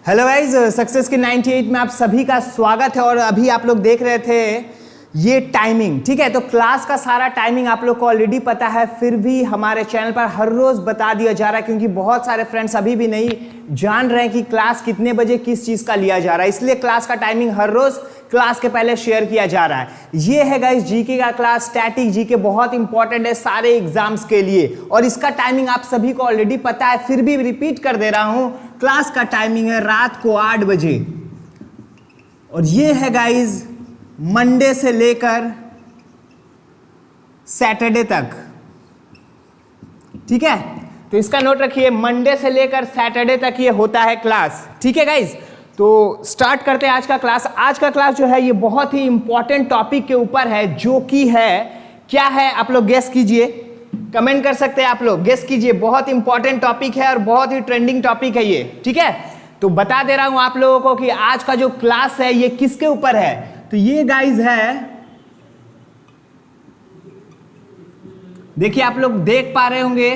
Hello guys, success की 98 में आप सभी का स्वागत है। और अभी आप लोग देख रहे थे ये टाइमिंग, ठीक है। तो क्लास का सारा टाइमिंग आप लोग को ऑलरेडी पता है, फिर भी हमारे चैनल पर हर रोज बता दिया जा रहा है, क्योंकि बहुत सारे फ्रेंड्स अभी भी नहीं जान रहे हैं कि क्लास कितने बजे किस चीज का लिया जा रहा है। इसलिए क्लास का टाइमिंग हर रोज क्लास के पहले शेयर किया जा रहा है। ये है गाइस जीके का क्लास, स्टैटिक जीके, बहुत इंपॉर्टेंट है सारे एग्जाम्स के लिए। और इसका टाइमिंग आप सभी को ऑलरेडी पता है, फिर भी रिपीट कर दे रहा हूं। क्लास का टाइमिंग है रात को 8 बजे। और ये है गाइस मंडे से लेकर सैटरडे तक, ठीक है। तो इसका नोट रखिए, मंडे से लेकर सैटरडे तक ये होता है क्लास, ठीक है गाइस। तो स्टार्ट करते हैं आज का क्लास। आज का क्लास जो है ये बहुत ही इंपॉर्टेंट टॉपिक के ऊपर है, जो कि है क्या है, आप लोग गेस कीजिए, कमेंट कर सकते हैं, आप लोग गेस कीजिए। बहुत इंपॉर्टेंट टॉपिक है और बहुत ही ट्रेंडिंग टॉपिक है ये, ठीक है। तो बता दे रहा हूं आप लोगों को कि आज का जो क्लास है ये किसके ऊपर है। तो ये गाइस है, देखिए आप लोग देख पा रहे होंगे,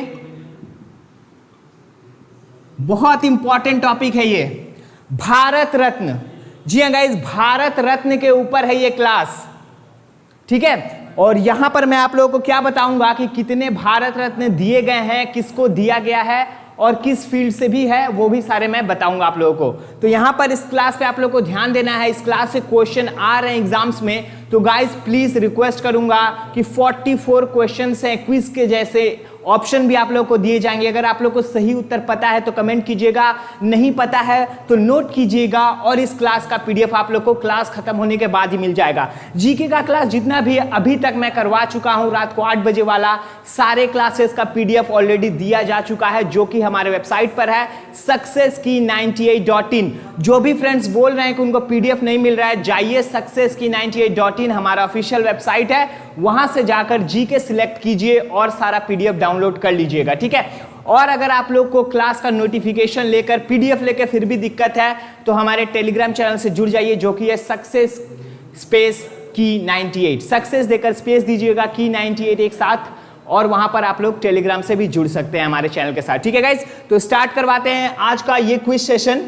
बहुत इंपॉर्टेंट टॉपिक है ये, भारत रत्न। जी हाँ गाइस, भारत रत्न के ऊपर है ये क्लास, ठीक है। और यहां पर मैं आप लोगों को क्या बताऊंगा कि कितने भारत रत्न दिए गए हैं, किसको दिया गया है और किस फील्ड से भी है, वो भी सारे मैं बताऊंगा आप लोगों को। तो यहां पर इस क्लास पे आप लोगों को ध्यान देना है। इस क्लास से क्वेश्चन आ रहे हैं एग्जाम्स में, तो गाइस प्लीज रिक्वेस्ट करूंगा कि 44 क्वेश्चन हैं क्विज के जैसे, ऑप्शन भी आप लोगों को दिए जाएंगे। अगर आप लोग को सही उत्तर पता है तो कमेंट कीजिएगा, नहीं पता है तो नोट कीजिएगा। और इस क्लास का पीडीएफ आप लोग को क्लास खत्म होने के बाद ही मिल जाएगा। जीके का क्लास जितना भी अभी तक मैं करवा चुका हूं, रात को 8 बजे वाला, सारे क्लासेस का पीडीएफ ऑलरेडी दिया जा चुका है, जो कि हमारे वेबसाइट पर है successkey98.in। जो भी फ्रेंड्स बोल रहे हैं कि उनको पीडीएफ नहीं मिल रहा है, जाइए successkey98.in हमारा ऑफिशियल वेबसाइट है, वहां से जाकर जीके सिलेक्ट कीजिए और सारा पीडीएफ डाउनलोड कर लीजिएगा, ठीक है। और अगर आप लोग को क्लास का नोटिफिकेशन लेकर, पीडीएफ लेकर फिर भी दिक्कत है, तो हमारे टेलीग्राम चैनल से जुड़ जाइए, जो कि है सक्सेस स्पेस की 98, सक्सेस देकर स्पेस दीजिएगा, की 98 एक साथ, और वहां पर आप लोग टेलीग्राम से भी जुड़ सकते हैं हमारे चैनल के साथ, ठीक है गाइस। तो स्टार्ट करवाते हैं आज का ये क्विज सेशन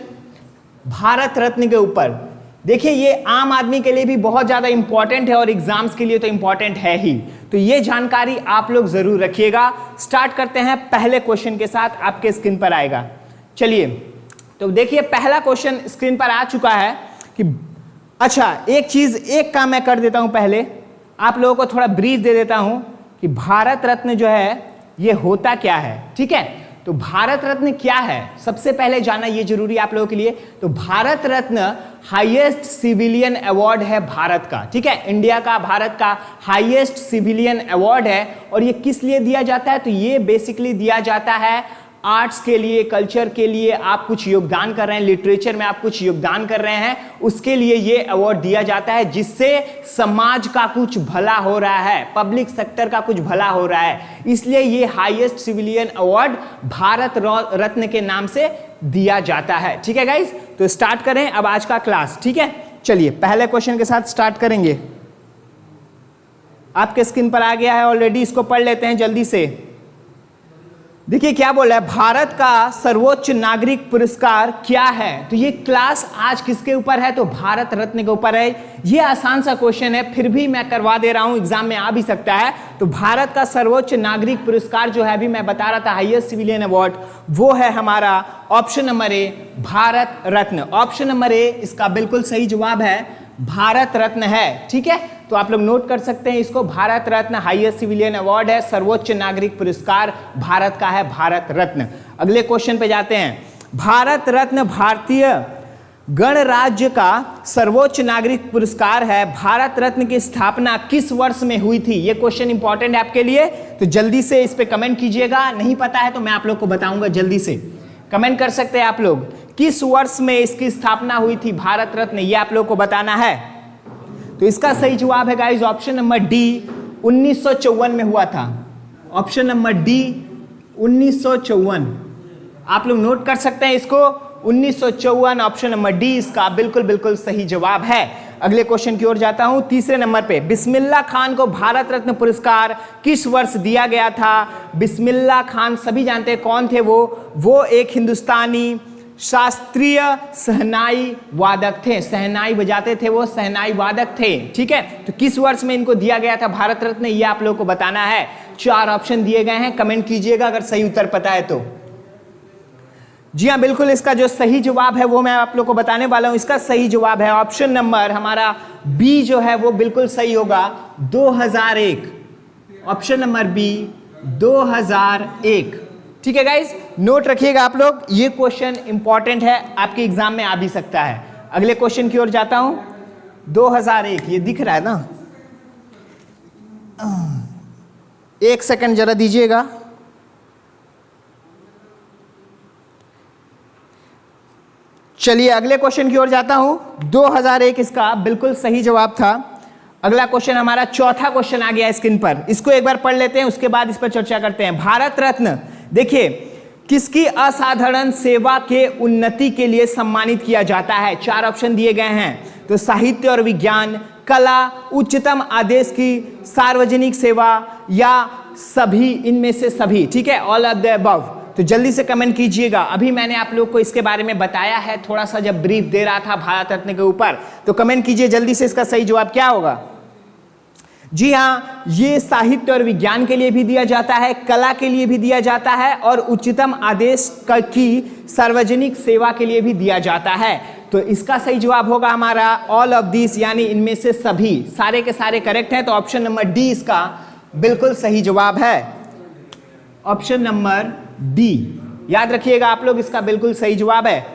भारत रत्न के ऊपर। देखिए ये आम आदमी के लिए भी बहुत ज्यादा इंपॉर्टेंट है और एग्जाम्स के लिए तो इंपॉर्टेंट है ही, तो ये जानकारी आप लोग जरूर रखिएगा। स्टार्ट करते हैं पहले क्वेश्चन के साथ, आपके स्क्रीन पर आएगा। चलिए, तो देखिए पहला क्वेश्चन स्क्रीन पर आ चुका है कि अच्छा, एक काम मैं कर देता हूं, पहले आप लोगों को थोड़ा ब्रीफ दे देता हूं कि भारत रत्न जो है ये होता क्या है, ठीक है। तो भारत रत्न क्या है, सबसे पहले जानना ये जरूरी है आप लोगों के लिए। तो Bharat Ratna highest civilian award है भारत का, ठीक है। इंडिया का, भारत का हाईएस्ट सिविलियन अवार्ड है। और ये किस लिए दिया जाता है, तो ये बेसिकली दिया जाता है आर्ट्स के लिए, कल्चर के लिए आप कुछ योगदान कर रहे हैं, लिटरेचर में आप कुछ योगदान कर रहे हैं, उसके लिए ये अवार्ड दिया जाता है, जिससे समाज का कुछ भला हो रहा है, पब्लिक सेक्टर का कुछ भला हो रहा है। इसलिए ये highest civilian award Bharat Ratna के नाम से दिया जाता है, ठीक है गाइस। तो स्टार्ट करें अब आज का क्लास, ठीक है। चलिए पहले क्वेश्चन के साथ स्टार्ट करेंगे। आपके स्क्रीन पर आ गया है ऑलरेडी, इसको पढ़ लेते हैं जल्दी से। देखिए क्या बोला है, भारत का सर्वोच्च नागरिक पुरस्कार क्या है। तो ये क्लास आज किसके ऊपर है, तो भारत रत्न के ऊपर है। ये आसान सा क्वेश्चन है, फिर भी मैं करवा दे रहा हूं, एग्जाम में आ भी सकता है। तो भारत का सर्वोच्च नागरिक पुरस्कार जो है, अभी मैं बता रहा था हाईएस्ट सिविलियन अवार्ड, वो है हमारा ऑप्शन नंबर ए, भारत रत्न। ऑप्शन नंबर ए इसका बिल्कुल सही जवाब है, भारत रत्न है, ठीक है। तो आप लोग नोट कर सकते हैं इसको, Bharat Ratna highest civilian award है, सर्वोच्च नागरिक पुरस्कार भारत का है, भारत रत्न। अगले क्वेश्चन पे जाते हैं। भारत रत्न भारतीय गणराज्य का सर्वोच्च नागरिक पुरस्कार है। भारत रत्न की स्थापना किस वर्ष में हुई थी, ये क्वेश्चन इंपॉर्टेंट है आपके लिए, तो जल्दी से इस पे कमेंट कीजिएगा। नहीं पता है तो मैं आप लोग को बताऊंगा, जल्दी से कमेंट कर सकते हैं आप लोग। किस वर्ष में इसकी स्थापना हुई थी भारत रत्न, ये आप लोग को बताना है। तो इसका सही जवाब है गाइस ऑप्शन नंबर डी, 1954 में हुआ था। ऑप्शन नंबर डी 1954, आप लोग नोट कर सकते हैं इसको, 1954 ऑप्शन नंबर डी इसका बिल्कुल सही जवाब है। अगले क्वेश्चन की ओर जाता हूं, तीसरे नंबर पे। बिस्मिल्लाह खान को भारत रत्न पुरस्कार किस वर्ष दिया गया था। बिस्मिल्लाह खान सभी जानते हैं कौन थे वो एक हिंदुस्तानी शास्त्रीय शहनाई वादक थे, शहनाई बजाते थे वो, शहनाई वादक थे। ठीक है, तो किस वर्ष में इनको दिया गया था भारत रत्न, ये आप लोगों को बताना है। 4 ऑप्शन दिए गए हैं, कमेंट कीजिएगा अगर सही उत्तर पता है तो। जी हाँ, बिल्कुल, इसका जो सही जवाब है वो मैं आप लोग को बताने वाला हूं। इसका सही जवाब है ऑप्शन नंबर हमारा बी जो है वो बिल्कुल सही होगा, 2001। Option number B 2001। ठीक है गाइज, नोट रखिएगा आप लोग, ये क्वेश्चन इंपॉर्टेंट है, आपके एग्जाम में आ भी सकता है। अगले क्वेश्चन की ओर जाता हूं। 2001, ये दिख रहा है ना, एक सेकंड जरा दीजिएगा। चलिए अगले क्वेश्चन की ओर जाता हूं। 2001 इसका बिल्कुल सही जवाब था। अगला क्वेश्चन हमारा चौथा क्वेश्चन आ गया स्क्रीन पर, इसको एक बार पढ़ लेते हैं, उसके बाद इस पर चर्चा करते हैं। भारत रत्न देखिए किसकी असाधारण सेवा के उन्नति के लिए सम्मानित किया जाता है। 4 ऑप्शन दिए गए हैं, तो साहित्य और विज्ञान, कला, उच्चतम आदेश की सार्वजनिक सेवा या सभी, इनमें से सभी। ठीक है, ऑल ऑफ द अबव। तो जल्दी से कमेंट कीजिएगा। अभी मैंने आप लोग को इसके बारे में बताया है थोड़ा सा, जब ब्रीफ दे रहा था भारत रत्न के ऊपर, तो कमेंट कीजिए जल्दी से, इसका सही जवाब क्या होगा। जी हाँ, ये साहित्य और विज्ञान के लिए भी दिया जाता है, कला के लिए भी दिया जाता है और उच्चतम आदेश की सार्वजनिक सेवा के लिए भी दिया जाता है। तो इसका सही जवाब होगा हमारा ऑल ऑफ दिस, यानी इनमें से सभी, सारे के सारे करेक्ट हैं। तो ऑप्शन नंबर डी इसका बिल्कुल सही जवाब है, ऑप्शन नंबर डी। याद रखिएगा आप लोग, इसका बिल्कुल सही जवाब है।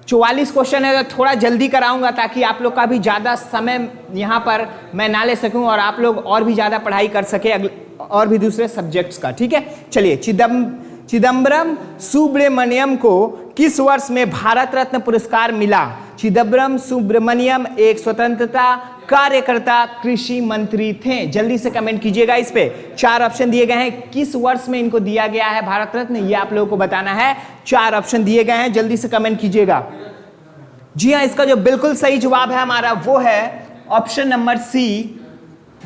44 क्वेश्चन है, तो थोड़ा जल्दी कराऊंगा ताकि आप लोग का भी ज़्यादा समय यहाँ पर मैं ना ले सकूं और आप लोग और भी ज़्यादा पढ़ाई कर सके और भी दूसरे सब्जेक्ट्स का। ठीक है, चलिए। चिदम्बरम सुब्रमण्यम को किस वर्ष में भारत रत्न पुरस्कार मिला। चिदम्बरम सुब्रमण्यम एक स्वतंत्रता कार्यकर्ता कृषि मंत्री थे। जल्दी से कमेंट कीजिएगा इस पे। 4 ऑप्शन दिए गए हैं, किस वर्ष में इनको दिया गया है भारत रत्न, ये आप लोगों को बताना है। 4 ऑप्शन दिए गए हैं, जल्दी से कमेंट कीजिएगा। जी हाँ, इसका जो बिल्कुल सही जवाब है हमारा वो है ऑप्शन नंबर सी,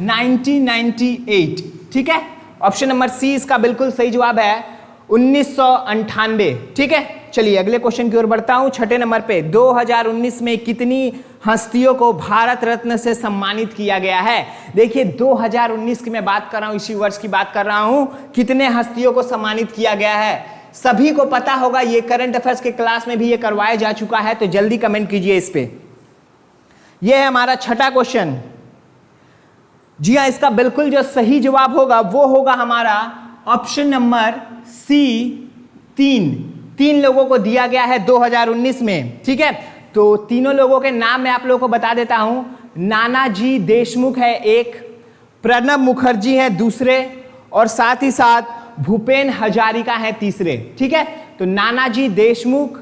1998। ठीक है, ऑप्शन नंबर सी इसका बिल्कुल सही जवाब है, 1998। ठीक है, चलिए अगले क्वेश्चन की ओर बढ़ता हूं। 6ठे नंबर पे 2019 में कितनी हस्तियों को भारत रत्न से सम्मानित किया गया है। देखिए 2019 की मैं बात कर रहा हूं, इसी वर्ष की बात कर रहा हूं। कितने हस्तियों को सम्मानित किया गया है, सभी को पता होगा, ये करंट अफेयर्स के क्लास में भी ये करवाया जा चुका है। तो जल्दी कमेंट कीजिए इस पे। यह है हमारा 6ठा क्वेश्चन। जी हाँ, इसका बिल्कुल जो सही जवाब होगा वो होगा हमारा ऑप्शन नंबर सी, 3 लोगों को दिया गया है 2019 में। ठीक है, तो तीनों लोगों के नाम मैं आप लोगों को बता देता हूं। नानाजी देशमुख है एक, प्रणब मुखर्जी है दूसरे, और साथ ही साथ भूपेन हजारिका है तीसरे। ठीक है, तो नानाजी देशमुख,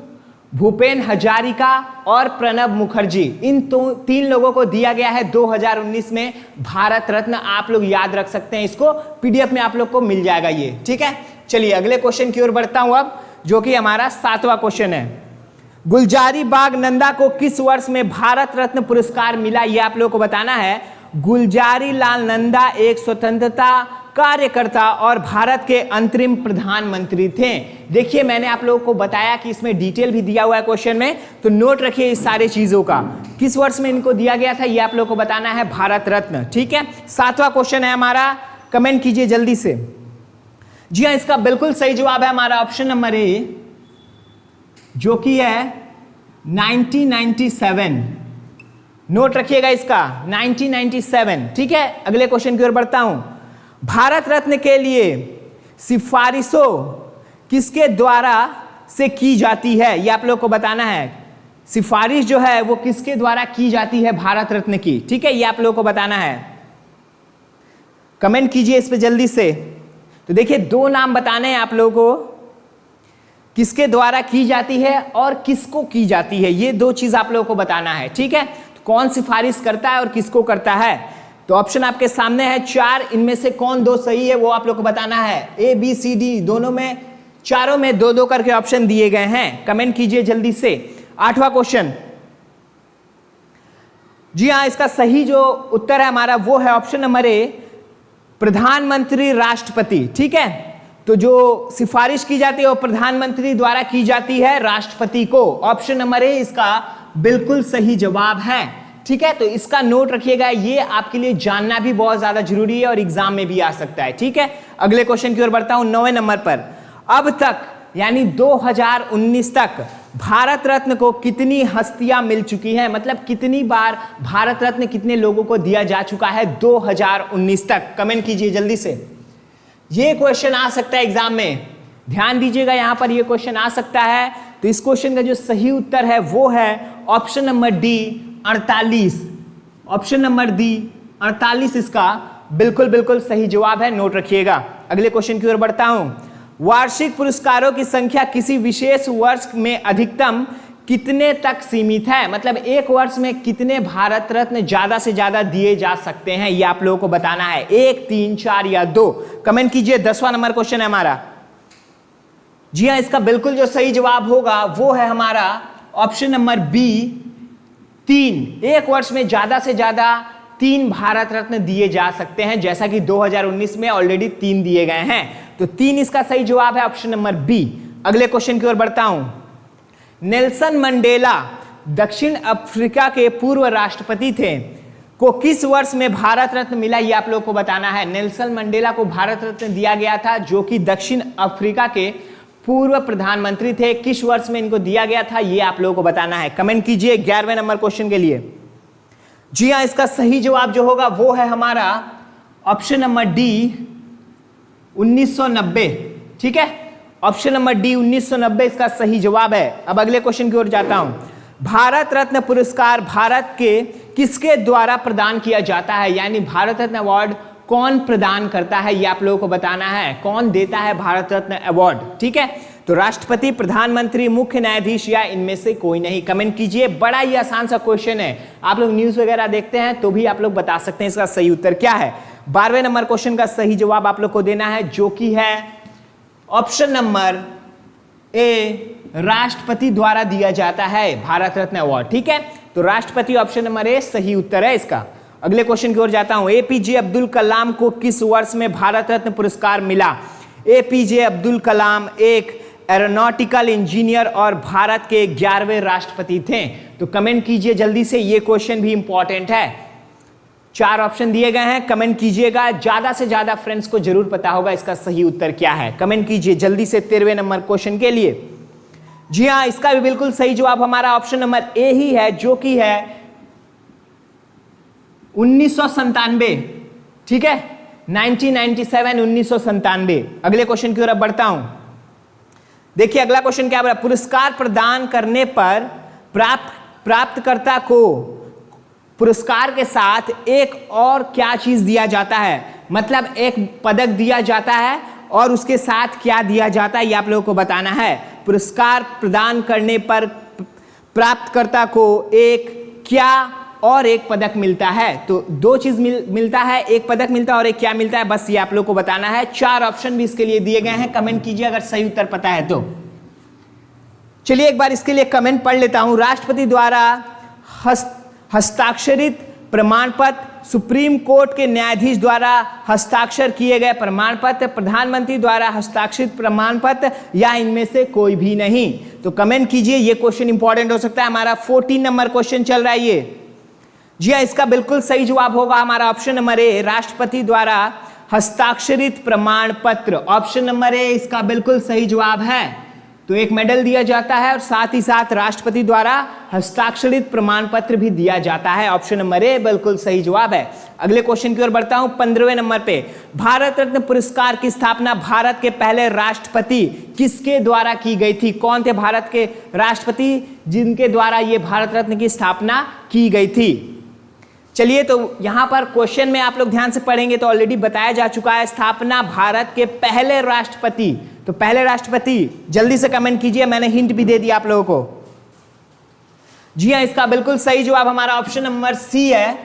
भूपेन हजारिका और प्रणब मुखर्जी, इन 3 लोगों को दिया गया है 2019 में भारत रत्न। आप लोग याद रख सकते हैं, इसको पीडीएफ में आप लोग को मिल जाएगा ये। ठीक है, चलिए अगले क्वेश्चन की ओर बढ़ता हूं अब, जो कि हमारा 7वां क्वेश्चन है। गुलजारी बाग नंदा को किस वर्ष में भारत रत्न पुरस्कार मिला, ये आप लोगों को बताना है। गुलजारी लाल नंदा एक स्वतंत्रता कार्यकर्ता और भारत के अंतरिम प्रधानमंत्री थे। देखिए मैंने आप लोगों को बताया कि इसमें डिटेल भी दिया हुआ है क्वेश्चन में, तो नोट रखिए इस सारे चीजों का। किस वर्ष में इनको दिया गया था ये आप लोगों को बताना है, भारत रत्न। ठीक है, 7वां क्वेश्चन है हमारा, कमेंट कीजिए जल्दी से। जी हाँ, इसका बिल्कुल सही जवाब है हमारा ऑप्शन नंबर ए, जो कि है 1997। नोट रखिएगा इसका, 1997। ठीक है, अगले क्वेश्चन की ओर बढ़ता हूं। भारत रत्न के लिए सिफारिशों किसके द्वारा से की जाती है, ये आप लोग को बताना है। सिफारिश जो है वो किसके द्वारा की जाती है भारत रत्न की। ठीक है, ये आप लोग को बताना है, कमेंट कीजिए इस पे जल्दी से। तो देखिए 2 नाम बताने हैं आप लोगों को, किसके द्वारा की जाती है और किसको की जाती है, ये 2 चीज आप लोगों को बताना है। ठीक है, तो कौन सिफारिश करता है और किसको करता है। तो ऑप्शन आपके सामने है 4, इनमें से कौन 2 सही है वो आप लोग को बताना है। ए बी सी डी दोनों में, चारों में 2-2 करके ऑप्शन दिए गए हैं, कमेंट कीजिए जल्दी से। 8वां क्वेश्चन, जी हाँ, इसका सही जो उत्तर है हमारा वो है ऑप्शन नंबर ए, प्रधानमंत्री राष्ट्रपति। ठीक है, तो जो सिफारिश की जाती है वो प्रधानमंत्री द्वारा की जाती है राष्ट्रपति को। ऑप्शन नंबर ए इसका बिल्कुल सही जवाब है। ठीक है, तो इसका नोट रखिएगा, ये आपके लिए जानना भी बहुत ज्यादा जरूरी है और एग्जाम में भी आ सकता है। ठीक है, अगले क्वेश्चन की ओर बढ़ता हूं। 9वें नंबर पर, अब तक यानी 2019 तक भारत रत्न को कितनी हस्तियां मिल चुकी हैं, मतलब कितनी बार भारत रत्न कितने लोगों को दिया जा चुका है 2019 तक? कमेंट कीजिए जल्दी से। ये क्वेश्चन आ सकता है एग्जाम में, ध्यान दीजिएगा, यहां पर ये क्वेश्चन आ सकता है। तो इस क्वेश्चन का जो सही उत्तर है वो है option number D 48। Option number D 48 इसका बिल्कुल सही जवाब है, नोट रखिएगा। अगले क्वेश्चन की ओर बढ़ता हूं। वार्षिक पुरस्कारों की संख्या किसी विशेष वर्ष में अधिकतम कितने तक सीमित है, मतलब एक वर्ष में कितने भारत रत्न ज्यादा से ज्यादा दिए जा सकते हैं, ये आप लोगों को बताना है। 1, 3, 4 या 2? कमेंट कीजिए। 10वां नंबर क्वेश्चन है हमारा। जी हां, इसका बिल्कुल जो सही जवाब होगा वो है हमारा ऑप्शन नंबर बी 3। एक वर्ष में ज्यादा से ज्यादा 3 भारत रत्न दिए जा सकते हैं, जैसा कि 2019 में ऑलरेडी 3 दिए गए हैं। तो 3 इसका सही जवाब है, ऑप्शन नंबर बी। अगले क्वेश्चन की ओर बढ़ता हूं। नेल्सन मंडेला दक्षिण अफ्रीका के पूर्व राष्ट्रपति थे, को किस वर्ष में भारत रत्न मिला, ये आप लोगों को बताना है। नेल्सन मंडेला को भारत रत्न दिया गया था, जो कि दक्षिण अफ्रीका के पूर्व प्रधानमंत्री थे। किस वर्ष में इनको दिया गया था, ये आप लोगों को बताना है। कमेंट कीजिए 11वें नंबर क्वेश्चन के लिए। जी हां, इसका सही जवाब जो होगा वो है हमारा ऑप्शन नंबर डी 1990। ठीक है, ऑप्शन नंबर डी 1990 इसका सही जवाब है। अब अगले क्वेश्चन की ओर जाता हूं। भारत रत्न पुरस्कार भारत के किसके द्वारा प्रदान किया जाता है, यानी भारत रत्न अवार्ड कौन प्रदान करता है, ये आप लोगों को बताना है। कौन देता है भारत रत्न अवार्ड? ठीक है, तो राष्ट्रपति, प्रधानमंत्री, मुख्य न्यायाधीश या इनमें से कोई नहीं? कमेंट कीजिए। बड़ा ही आसान सा क्वेश्चन है, आप लोग न्यूज वगैरह देखते हैं तो भी आप लोग बता सकते हैं इसका सही उत्तर क्या है। 12वें नंबर क्वेश्चन का सही जवाब आप लोग को देना है, जो कि है ऑप्शन नंबर ए, राष्ट्रपति द्वारा दिया जाता है भारत रत्न अवार्ड। ठीक है, तो राष्ट्रपति ऑप्शन नंबर ए सही उत्तर है इसका। अगले क्वेश्चन की ओर जाता हूं। एपीजे अब्दुल कलाम को किस वर्ष में भारत रत्न पुरस्कार मिला? एपीजे अब्दुल कलाम एक एरोनॉटिकल इंजीनियर और भारत के 11वें राष्ट्रपति थे। तो कमेंट कीजिए जल्दी से, ये क्वेश्चन भी इंपॉर्टेंट है। 4 ऑप्शन दिए गए हैं, कमेंट कीजिएगा। ज्यादा से ज्यादा फ्रेंड्स को जरूर पता होगा इसका सही उत्तर क्या है। कमेंट कीजिए जल्दी से 13वें नंबर क्वेश्चन के लिए। जी हां, इसका भी बिल्कुल सही जवाब हमारा ऑप्शन नंबर ए ही है, जो कि है 1997। ठीक है, 1997, 1997। अगले क्वेश्चन की ओर बढ़ता हूं। देखिए अगला क्वेश्चन क्या है। पुरस्कार प्रदान करने पर प्राप्तकर्ता को पुरस्कार के साथ एक और क्या चीज दिया जाता है, मतलब एक पदक दिया जाता है और उसके साथ क्या दिया जाता है, ये आप लोगों को बताना है। पुरस्कार प्रदान करने पर प्राप्तकर्ता को एक क्या और एक पदक मिलता है। तो 2 चीज मिलता है, एक पदक मिलता है और एक क्या मिलता है, बस ये आप लोग को बताना है। 4 ऑप्शन भी इसके लिए दिए गए हैं, कमेंट कीजिए अगर सही उत्तर पता है तो। चलिए एक बार इसके लिए कमेंट पढ़ लेता हूं। राष्ट्रपति द्वारा हस्ताक्षरित प्रमाण पत्र, सुप्रीम कोर्ट के न्यायाधीश द्वारा हस्ताक्षर किए गए प्रमाण पत्र, प्रधानमंत्री द्वारा हस्ताक्षरित प्रमाण पत्र या इनमें से कोई भी नहीं। तो कमेंट कीजिए, ये क्वेश्चन इंपॉर्टेंट हो सकता है। हमारा 14 नंबर क्वेश्चन चल रहा है ये। जी हाँ, इसका बिल्कुल सही जवाब होगा हमारा ऑप्शन नंबर ए, राष्ट्रपति द्वारा हस्ताक्षरित प्रमाण पत्र। ऑप्शन नंबर ए इसका बिल्कुल सही जवाब है। तो एक मेडल दिया जाता है और साथ ही साथ राष्ट्रपति द्वारा हस्ताक्षरित प्रमाण पत्र भी दिया जाता है। ऑप्शन नंबर ए बिल्कुल सही जवाब है। अगले क्वेश्चन की ओर बढ़ता हूं। 15वें नंबर पे, भारत रत्न पुरस्कार की स्थापना भारत के पहले राष्ट्रपति किसके द्वारा की गई थी? कौन थे भारत के राष्ट्रपति जिनके द्वारा ये भारत रत्न की स्थापना की गई थी? चलिए, तो यहां पर क्वेश्चन में आप लोग ध्यान से पढ़ेंगे तो ऑलरेडी बताया जा चुका है, स्थापना भारत के पहले राष्ट्रपति। तो पहले राष्ट्रपति जल्दी से कमेंट कीजिए, मैंने हिंट भी दे दिया आप लोगों को। जी हां, इसका बिल्कुल सही जवाब हमारा ऑप्शन नंबर सी है,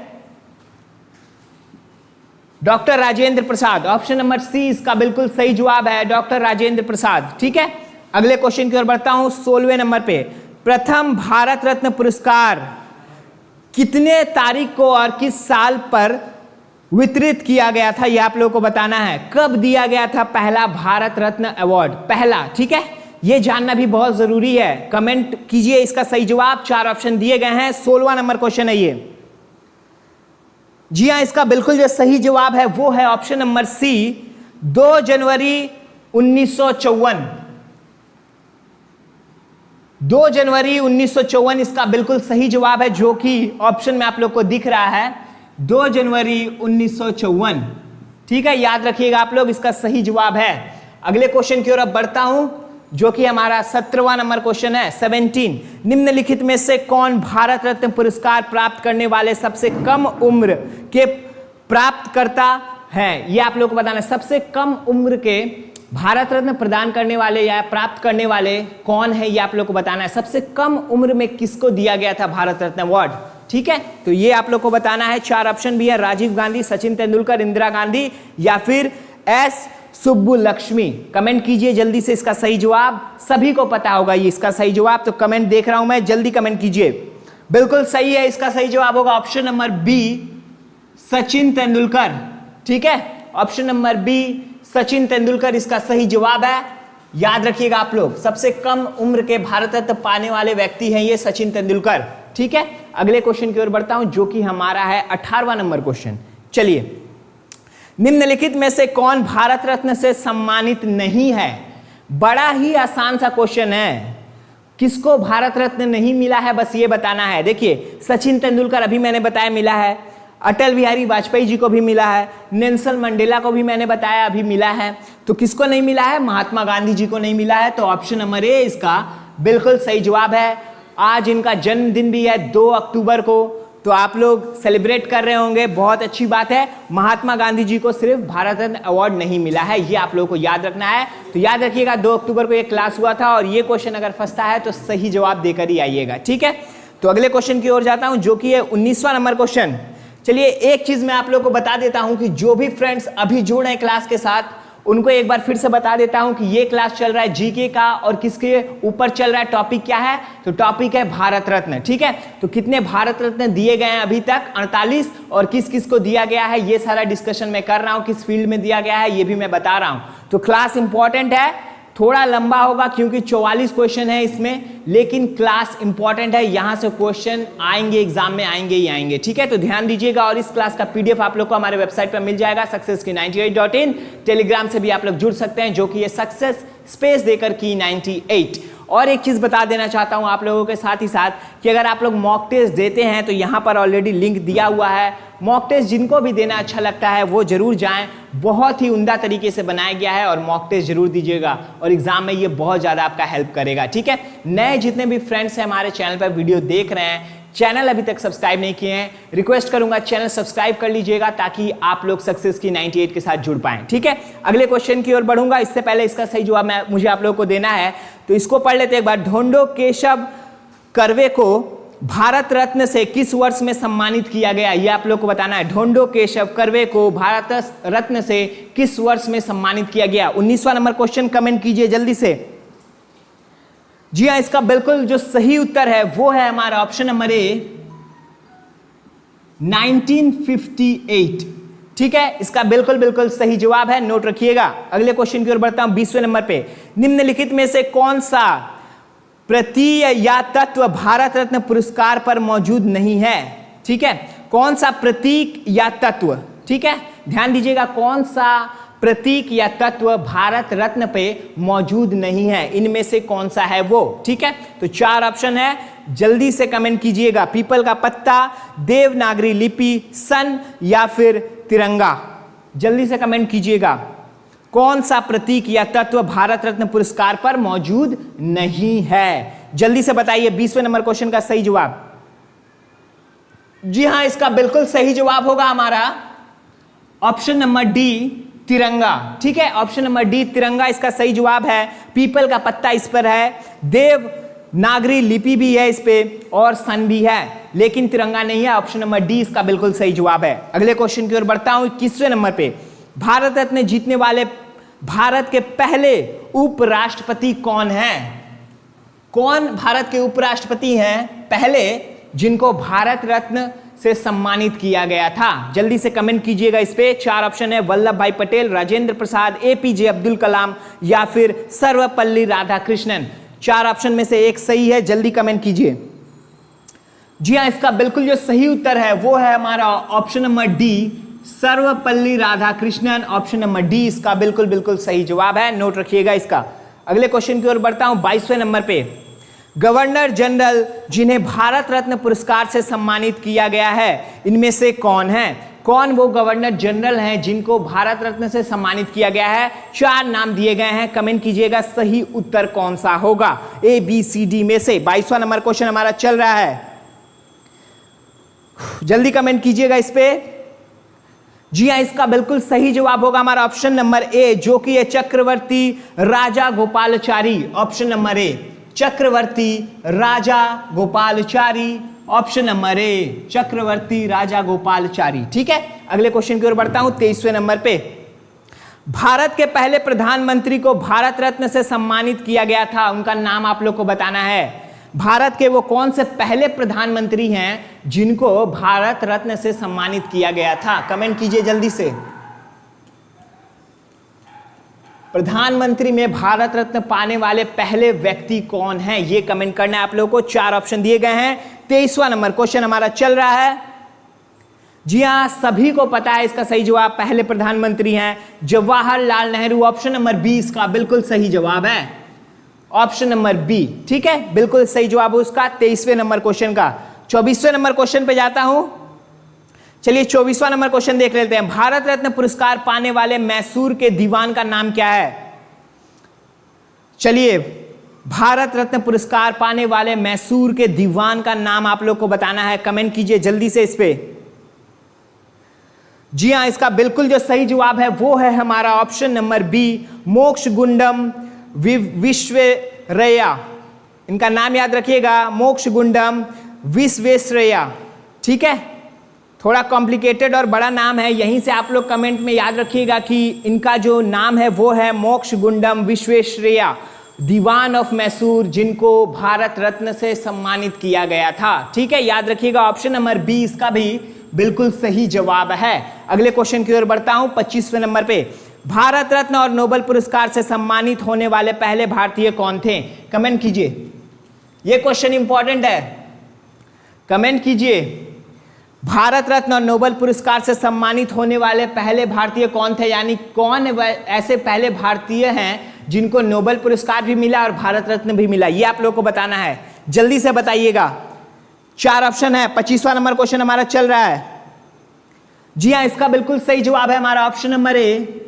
doctor Rajendra Prasad. Option number सी इसका बिल्कुल सही जवाब है, डॉक्टर राजेंद्र प्रसाद। ठीक है, अगले क्वेश्चन की ओर बढ़ता हूं। 16वें नंबर पे, प्रथम भारत रत्न पुरस्कार कितने तारीख को और किस साल पर वितरित किया गया था, यह आप लोगों को बताना है। कब दिया गया था पहला भारत रत्न अवार्ड, पहला, ठीक है, यह जानना भी बहुत जरूरी है। कमेंट कीजिए इसका सही जवाब। 4 ऑप्शन दिए गए हैं। 16वां नंबर क्वेश्चन है ये। जी हां, इसका बिल्कुल जो सही जवाब है वो है ऑप्शन नंबर सी, 2 जनवरी 1954। 2 जनवरी 1954 इसका बिल्कुल सही जवाब है, जो कि ऑप्शन में आप लोग को दिख रहा है, 2 जनवरी 1954। ठीक है, याद रखिएगा आप लोग, इसका सही जवाब है। अगले क्वेश्चन की ओर अब बढ़ता हूं, जो कि हमारा 17वां नंबर क्वेश्चन है, 17। निम्नलिखित में से कौन भारत रत्न पुरस्कार प्राप्त करने वाले सबसे कम उम्र के प्राप्तकर्ता हैं? ये आप लोग को बताना है। सबसे कम उम्र के भारत रत्न प्रदान करने वाले या प्राप्त करने वाले कौन है, ये आप लोग को बताना है। सबसे कम उम्र में किसको दिया गया था भारत रत्न अवार्ड? ठीक है, तो ये आप लोग को बताना है। 4 ऑप्शन भी है, राजीव गांधी, सचिन तेंदुलकर, इंदिरा गांधी या फिर एस सुब्बुलक्ष्मी। कमेंट कीजिए जल्दी से इसका सही जवाब। सभी को पता होगा ये इसका सही जवाब, तो कमेंट देख रहा हूं मैं, जल्दी कमेंट कीजिए। बिल्कुल सही है, इसका सही जवाब होगा option number B, Sachin Tendulkar. ठीक है, option number B, Sachin Tendulkar इसका सही जवाब है। याद रखिएगा आप लोग, सबसे कम उम्र के भारत रत्न पाने वाले व्यक्ति हैं ये सचिन तेंदुलकर। ठीक है, अगले क्वेश्चन की ओर बढ़ता हूं, जो कि हमारा है 18वां नंबर क्वेश्चन। चलिए, निम्नलिखित में से कौन भारत रत्न से सम्मानित नहीं है? बड़ा ही आसान सा क्वेश्चन है। किसको भारत रत्न नहीं मिला है, बस ये बताना है। देखिए, सचिन तेंदुलकर अभी मैंने बताया मिला है, अटल बिहारी वाजपेयी जी को भी मिला है, नेल्सन मंडेला को भी मैंने बताया अभी मिला है, तो किसको नहीं मिला है? महात्मा गांधी जी को नहीं मिला है। तो ऑप्शन नंबर ए इसका बिल्कुल सही जवाब है। आज इनका जन्मदिन भी है 2 अक्टूबर को, तो आप लोग सेलिब्रेट कर रहे होंगे, बहुत अच्छी बात है। महात्मा गांधी जी को सिर्फ भारत रत्न अवार्ड नहीं मिला है, ये आप लोगों को याद रखना है। तो याद रखिएगा 2 अक्टूबर को ये क्लास हुआ था, और ये क्वेश्चन अगर फंसता है तो सही जवाब देकर ही आइएगा। ठीक है, तो अगले क्वेश्चन की ओर जाता हूं, जो कि है 19वां नंबर क्वेश्चन। चलिए, एक चीज मैं आप लोग को बता देता हूं कि जो भी फ्रेंड्स अभी जुड़ रहे हैं क्लास के साथ, उनको एक बार फिर से बता देता हूं कि ये क्लास चल रहा है जीके का, और किसके ऊपर चल रहा है, टॉपिक क्या है? तो टॉपिक है भारत रत्न। ठीक है, तो कितने भारत रत्न दिए गए हैं अभी तक? 48। और किस किस को दिया गया है, ये सारा डिस्कशन मैं कर रहा हूं। किस फील्ड में दिया गया है ये भी मैं बता रहा हूं। तो क्लास इंपॉर्टेंट है, थोड़ा लंबा होगा क्योंकि 44 क्वेश्चन है इसमें, लेकिन क्लास इंपॉर्टेंट है। यहां से क्वेश्चन आएंगे, एग्जाम में आएंगे ही आएंगे। ठीक है, तो ध्यान दीजिएगा। और इस क्लास का पीडीएफ आप लोग को हमारे वेबसाइट पर मिल जाएगा, successkey98.in। टेलीग्राम से भी आप लोग जुड़ सकते हैं, जो कि ये सक्सेस स्पेस देकर की 98। और एक चीज बता देना चाहता हूं आप लोगों के साथ ही साथ, कि अगर आप लोग मॉक टेस्ट देते हैं तो यहां पर ऑलरेडी लिंक दिया हुआ है। मॉक टेस्ट जिनको भी देना अच्छा लगता है वो जरूर जाएं, बहुत ही उम्दा तरीके से बनाया गया है, और मॉक टेस्ट जरूर दीजिएगा, और एग्जाम में ये बहुत ज्यादा आपका हेल्प करेगा। ठीक है, नए जितने भी फ्रेंड्स हैं हमारे चैनल पर वीडियो देख रहे हैं, चैनल अभी तक सब्सक्राइब नहीं किए हैं, रिक्वेस्ट करूंगा चैनल सब्सक्राइब कर लीजिएगा, ताकि आप लोग सक्सेस की 98 के साथ जुड़ पाएं। ठीक है, अगले क्वेश्चन की ओर बढ़ूंगा, इससे पहले इसका सही जवाब मुझे आप लोगों को देना है, तो इसको पढ़ लेते एक बार। ढोंडो केशव कर्वे को भारत रत्न से किस वर्ष में सम्मानित किया गया, ये आप लोग को बताना है। ढोंडो केशव कर्वे को भारत रत्न से किस वर्ष में सम्मानित किया गया? 19वां नंबर क्वेश्चन, कमेंट कीजिए जल्दी से। जी हां, इसका बिल्कुल जो सही उत्तर है वो है हमारा ऑप्शन नंबर ए, 1958। ठीक है, इसका बिल्कुल बिल्कुल सही जवाब है, नोट रखिएगा। अगले क्वेश्चन की ओर बढ़ता हूं, 20वें नंबर पे। निम्नलिखित में से कौन सा प्रतीय या तत्व भारत रत्न पुरस्कार पर मौजूद नहीं है? ठीक है, कौन सा प्रतीक या तत्व? ठीक है, ध्यान दीजिएगा, कौन सा प्रतीक या तत्व भारत रत्न पे मौजूद नहीं है, इनमें से कौन सा है वो? ठीक है, तो 4 ऑप्शन है, जल्दी से कमेंट कीजिएगा। पीपल का पत्ता, देवनागरी लिपि, सन या फिर तिरंगा। जल्दी से कमेंट कीजिएगा, कौन सा प्रतीक या तत्व भारत रत्न पुरस्कार पर मौजूद नहीं है? जल्दी से बताइए 20वें नंबर क्वेश्चन का सही जवाब। जी हां, इसका बिल्कुल सही जवाब होगा हमारा ऑप्शन नंबर डी, तिरंगा। ठीक है, ऑप्शन नंबर डी, तिरंगा इसका सही जवाब है। पीपल का पत्ता इस पर है, देव नागरी लिपि भी है इस पे, और सन भी है, लेकिन तिरंगा नहीं है। ऑप्शन नंबर डी इसका बिल्कुल सही जवाब है। अगले क्वेश्चन की ओर बढ़ता हूं, 21वें नंबर पे। भारत रत्न जीतने वाले भारत के पहले उपराष्ट्रपति कौन हैं? कौन भारत के उपराष्ट्रपति हैं पहले जिनको भारत रत्न से सम्मानित किया गया था? जल्दी से कमेंट कीजिएगा इस पे। 4 ऑप्शन है, वल्लभ भाई पटेल, राजेंद्र प्रसाद, एपीजे अब्दुल कलाम या फिर सर्वपल्ली राधाकृष्णन। 4 ऑप्शन में से एक सही है, जल्दी कमेंट कीजिए। जी हाँ, इसका बिल्कुल जो सही उत्तर है वो है हमारा option number D, Sarvepalli Radhakrishnan. Option number D इसका बिल्कुल बिल्कुल सही जवाब है, नोट रखिएगा इसका। अगले क्वेश्चन की ओर बढ़ता हूं, 22वें नंबर पे। गवर्नर जनरल जिन्हें भारत रत्न पुरस्कार से सम्मानित किया गया है, इनमें से कौन है? कौन वो गवर्नर जनरल हैं जिनको भारत रत्न से सम्मानित किया गया है? 4 नाम दिए गए हैं, कमेंट कीजिएगा सही उत्तर कौन सा होगा ए बी सी डी में से। 22वां नंबर क्वेश्चन हमारा चल रहा है, जल्दी कमेंट कीजिएगा इस पे। जी हाँ, इसका बिल्कुल सही जवाब होगा हमारा ऑप्शन नंबर ए, जो कि है Chakravarti Raja Gopalachari. Option number A, Chakravarti Raja Gopalachari. Option number A, Chakravarti Raja Gopalachari. ठीक है, अगले क्वेश्चन की ओर बढ़ता हूं, 23वें नंबर पे। भारत के पहले प्रधानमंत्री को भारत रत्न से सम्मानित किया गया था, उनका नाम आप लोग को बताना है। भारत के वो कौन से पहले प्रधानमंत्री हैं जिनको भारत रत्न से सम्मानित किया गया था? कमेंट कीजिए जल्दी से। प्रधानमंत्री में भारत रत्न पाने वाले पहले व्यक्ति कौन है, ये कमेंट करना है आप लोगों को। 4 ऑप्शन दिए गए हैं। 23वां नंबर क्वेश्चन हमारा चल रहा है। जी हाँ, सभी को पता है इसका सही जवाब, पहले प्रधानमंत्री हैं Jawaharlal Nehru. Option number B इसका बिल्कुल सही जवाब है, ऑप्शन नंबर बी। ठीक है, बिल्कुल सही जवाब है उसका 23वें नंबर क्वेश्चन का। 24वें नंबर क्वेश्चन पे जाता हूं। चलिए 24वां नंबर क्वेश्चन देख लेते हैं। भारत रत्न पुरस्कार पाने वाले मैसूर के दीवान का नाम क्या है? चलिए, भारत रत्न पुरस्कार पाने वाले मैसूर के दीवान का नाम आप लोग को बताना है, कमेंट कीजिए जल्दी से इस पे। जी हां, इसका बिल्कुल जो सही जवाब है वो है हमारा option number B, Mokshagundam Visvesvaraya. इनका नाम याद रखिएगा, मोक्षगुंडम विश्वेश्वरैया। ठीक है, थोड़ा कॉम्प्लिकेटेड और बड़ा नाम है, यहीं से आप लोग कमेंट में याद रखिएगा कि इनका जो नाम है वो है मोक्षगुंडम विश्वेश्वरैया, दीवान ऑफ मैसूर, जिनको भारत रत्न से सम्मानित किया गया था। ठीक है, याद रखिएगा ऑप्शन नंबर बी इसका भी बिल्कुल सही जवाब है। अगले क्वेश्चन की ओर बढ़ता हूं, 25वें नंबर पे। भारत रत्न और नोबेल पुरस्कार से सम्मानित होने वाले पहले भारतीय कौन थे? कमेंट कीजिए, यह क्वेश्चन इंपॉर्टेंट है, कमेंट कीजिए। भारत रत्न और नोबेल पुरस्कार से सम्मानित होने वाले पहले भारतीय कौन थे, यानी कौन ऐसे पहले भारतीय हैं जिनको नोबेल पुरस्कार भी मिला और भारत रत्न भी मिला, ये आप लोगों को बताना है, जल्दी से बताइएगा। 4 ऑप्शन है, 25वां नंबर क्वेश्चन हमारा चल रहा है। जी हां, इसका बिल्कुल सही जवाब है हमारा ऑप्शन नंबर ए,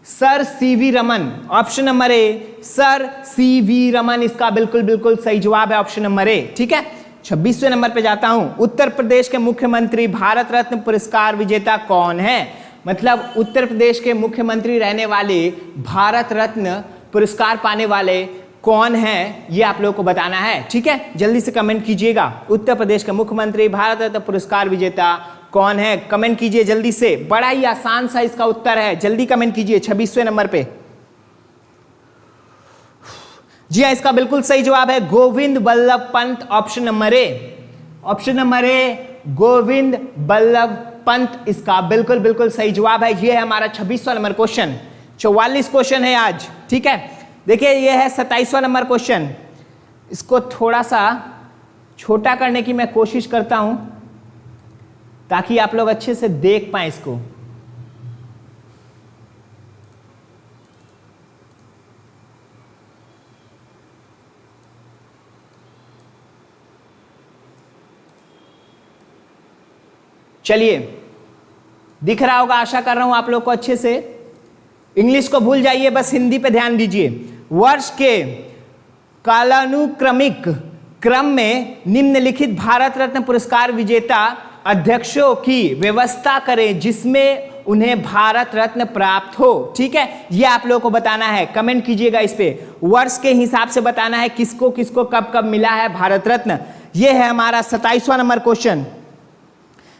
sir CV Raman. Option number ए, सर सीवी रमन, इसका बिल्कुल बिल्कुल सही जवाब है ऑप्शन नंबर ए। ठीक है, 26वें नंबर पे जाता हूं। उत्तर प्रदेश के मुख्यमंत्री भारत रत्न पुरस्कार विजेता कौन है? मतलब उत्तर प्रदेश के मुख्यमंत्री रहने वाले भारत रत्न पुरस्कार पाने वाले कौन है, ये आप लोगों को बताना है। ठीक है, जल्दी से कमेंट कीजिएगा। उत्तर प्रदेश के मुख्यमंत्री भारत रत्न पुरस्कार विजेता कौन है, कमेंट कीजिए जल्दी से। बड़ा ही आसान सा इसका उत्तर है, जल्दी कमेंट कीजिए 26वें नंबर पे। जी हां, इसका बिल्कुल सही जवाब है Govind Ballabh Pant. Option number A, option number A, Govind Ballabh Pant, इसका बिल्कुल बिल्कुल सही जवाब है। यह है हमारा 26वां नंबर क्वेश्चन। 44 क्वेश्चन है आज। ठीक है, देखिए यह है 27वां नंबर क्वेश्चन। इसको थोड़ा सा छोटा करने की मैं कोशिश करता हूं ताकि आप लोग अच्छे से देख पाएं इसको। चलिए, दिख रहा होगा, आशा कर रहा हूं आप लोग को अच्छे से। इंग्लिश को भूल जाइए, बस हिंदी पे ध्यान दीजिए। वर्ष के कालानुक्रमिक क्रम में निम्नलिखित भारत रत्न पुरस्कार विजेता अध्यक्षों की व्यवस्था करें जिसमें उन्हें भारत रत्न प्राप्त हो। ठीक है, ये आप लोगों को बताना है, कमेंट कीजिएगा इस पे। वर्ष के हिसाब से बताना है किसको किसको कब कब मिला है भारत रत्न। ये है हमारा 27वां नंबर क्वेश्चन।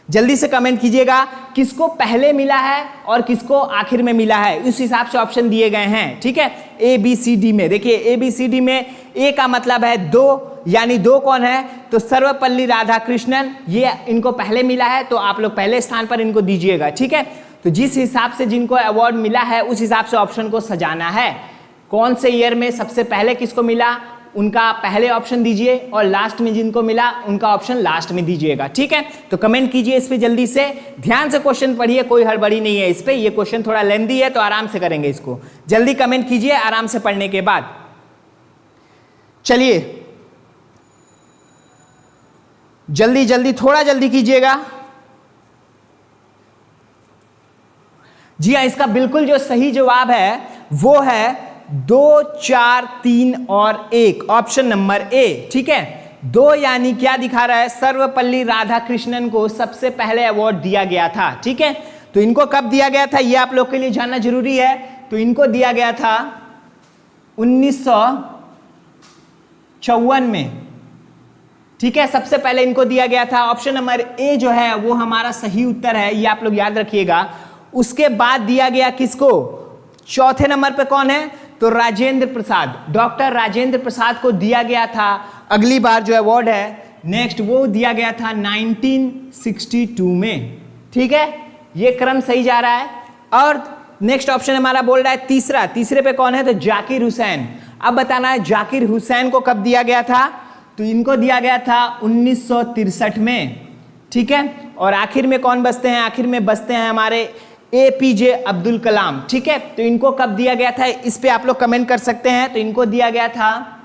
जल्दी से कमेंट कीजिएगा किसको पहले मिला है और किसको आखिर में मिला है, इस हिसाब से ऑप्शन दिए गए हैं। ठीक है, ए बी सी डी में देखिए, ए बी सी डी में ए का मतलब है 2, यानी 2 कौन है, तो सर्वपल्ली राधाकृष्णन, ये इनको पहले मिला है, तो आप लोग पहले स्थान पर इनको दीजिएगा, ठीक है। तो जिस हिसाब से जिनको अवार्ड मिला है उस हिसाब से ऑप्शन को सजाना है। कौन से ईयर में सबसे पहले किसको मिला, उनका पहले ऑप्शन दीजिए, और लास्ट में जिनको मिला उनका ऑप्शन लास्ट में दीजिएगा, ठीक है। तो कमेंट कीजिए इस पे जल्दी से, ध्यान से क्वेश्चन पढ़िए, कोई हड़बड़ी नहीं है इस पे, ये क्वेश्चन थोड़ा लेंथी है तो आराम से करेंगे इसको। जल्दी कमेंट कीजिए आराम से पढ़ने के बाद। चलिए जल्दी जल्दी, थोड़ा जल्दी कीजिएगा। जी हाँ, इसका बिल्कुल जो सही जवाब है वो है 2, 4, 3 और 1, ऑप्शन नंबर ए, ठीक है। 2 यानी क्या दिखा रहा है, सर्वपल्ली राधाकृष्णन को सबसे पहले अवार्ड दिया गया था, ठीक है। तो इनको कब दिया गया था ये आप लोग के लिए जानना जरूरी है। तो इनको दिया गया था 1954 में, ठीक है, सबसे पहले इनको दिया गया था। ऑप्शन नंबर ए जो है वो हमारा सही उत्तर है, ये आप लोग याद रखिएगा। उसके बाद दिया गया किसको, चौथे नंबर पे कौन है, तो राजेंद्र प्रसाद, डॉक्टर राजेंद्र प्रसाद को दिया गया था अगली बार जो अवार्ड है। नेक्स्ट वो दिया गया था 1962 में, ठीक है, ये क्रम सही जा रहा है। और नेक्स्ट ऑप्शन हमारा बोल रहा है तीसरे पे कौन है, तो जाकिर हुसैन। अब बताना है जाकिर हुसैन को कब दिया गया था, तो इनको दिया गया था 1963 में, ठीक है। और आखिर में कौन बसते हैं, आखिर में बसते हैं हमारे APJ अब्दुल कलाम, ठीक है। तो इनको कब दिया गया था इस पे आप लोग कमेंट कर सकते हैं। तो इनको दिया गया था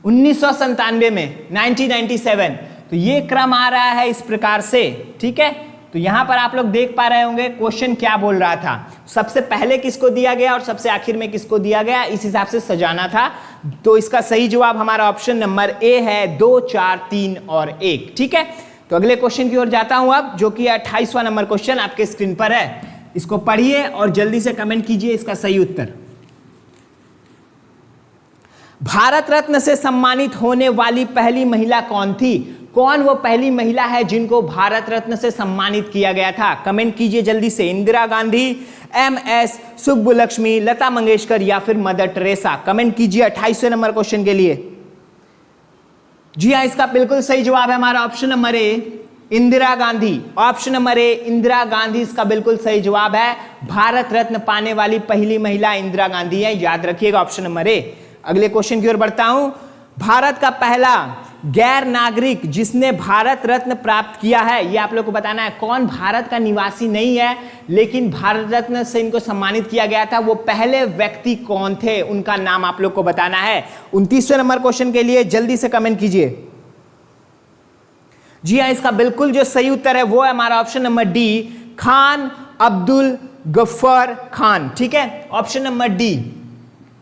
1997 में, 1997। तो ये क्रम आ रहा है इस प्रकार से, ठीक है। तो यहां पर आप लोग देख पा रहे होंगे क्वेश्चन क्या बोल रहा था, सबसे पहले किसको दिया गया और सबसे आखिर में किसको दिया गया, इस हिसाब से सजाना था। तो इसका सही जवाब हमारा ऑप्शन नंबर ए है, 2, 4, 3 और 1, ठीक है। तो अगले क्वेश्चन की ओर जाता हूं अब, जो कि 28वां नंबर क्वेश्चन आपके स्क्रीन पर है। इसको पढ़िए और जल्दी से कमेंट कीजिए इसका सही उत्तर। भारत रत्न से सम्मानित होने वाली पहली महिला कौन थी, कौन वो पहली महिला है जिनको भारत रत्न से सम्मानित किया गया था, कमेंट कीजिए जल्दी से। इंदिरा गांधी, MS सुब्बुलक्ष्मी, लता मंगेशकर या फिर मदर टेरेसा, कमेंट कीजिए 28वें नंबर क्वेश्चन के लिए। जी हाँ, इसका बिल्कुल सही जवाब है हमारा ऑप्शन नंबर ए, इंदिरा गांधी। ऑप्शन नंबर ए, इंदिरा गांधी इसका बिल्कुल सही जवाब है। भारत रत्न पाने वाली पहली महिला इंदिरा गांधी है, याद रखिएगा ऑप्शन नंबर ए। अगले क्वेश्चन की ओर बढ़ता हूं। भारत का पहला गैर नागरिक जिसने भारत रत्न प्राप्त किया है, ये आप लोग को बताना है। कौन भारत का निवासी नहीं है लेकिन भारत रत्न से इनको सम्मानित किया गया था, वो पहले व्यक्ति कौन थे, उनका नाम आप लोग को बताना है। 29वें नंबर क्वेश्चन के लिए जल्दी से कमेंट कीजिए। जी हाँ, इसका बिल्कुल जो सही उत्तर है वो है हमारा option number D, Khan Abdul Ghaffar Khan, ठीक है। Option number D,